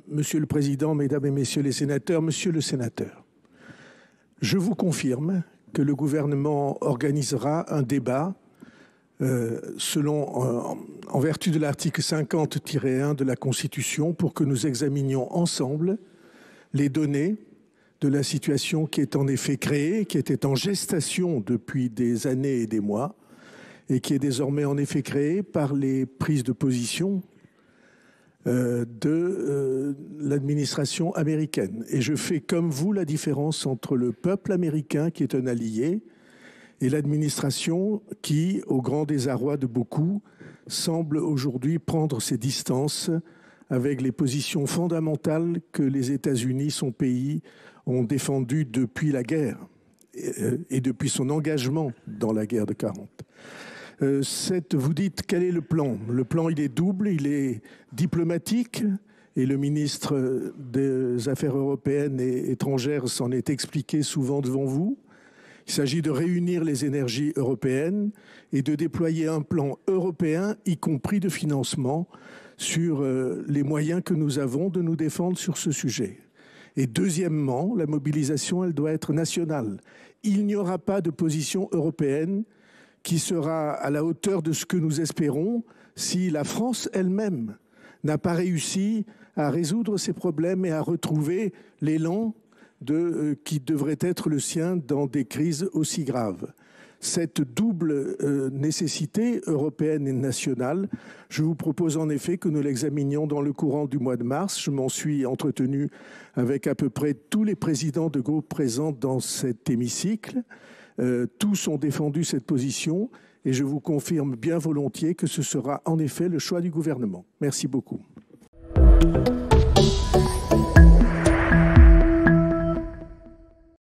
Monsieur le Président, Mesdames et Messieurs les sénateurs, Monsieur le sénateur, je vous confirme que le gouvernement organisera un débat en vertu de l'article 50-1 de la Constitution pour que nous examinions ensemble les données de la situation qui est en effet créée, qui était en gestation depuis des années et des mois et qui est désormais en effet créée par les prises de position de l'administration américaine. Et je fais comme vous la différence entre le peuple américain qui est un allié et l'administration qui, au grand désarroi de beaucoup, semble aujourd'hui prendre ses distances avec les positions fondamentales que les États-Unis, son pays, ont défendues depuis la guerre et depuis son engagement dans la guerre de 40. Vous dites quel est le plan? Le plan, il est double, il est diplomatique et le ministre des Affaires européennes et étrangères s'en est expliqué souvent devant vous. Il s'agit de réunir les énergies européennes et de déployer un plan européen, y compris de financement, sur les moyens que nous avons de nous défendre sur ce sujet. Et deuxièmement, la mobilisation, elle doit être nationale. Il n'y aura pas de position européenne qui sera à la hauteur de ce que nous espérons si la France elle-même n'a pas réussi à résoudre ces problèmes et à retrouver l'élan qui devrait être le sien dans des crises aussi graves. Cette double nécessité européenne et nationale, je vous propose en effet que nous l'examinions dans le courant du mois de mars. Je m'en suis entretenu avec à peu près tous les présidents de groupes présents dans cet hémicycle. Tous ont défendu cette position et je vous confirme bien volontiers que ce sera en effet le choix du gouvernement. Merci beaucoup.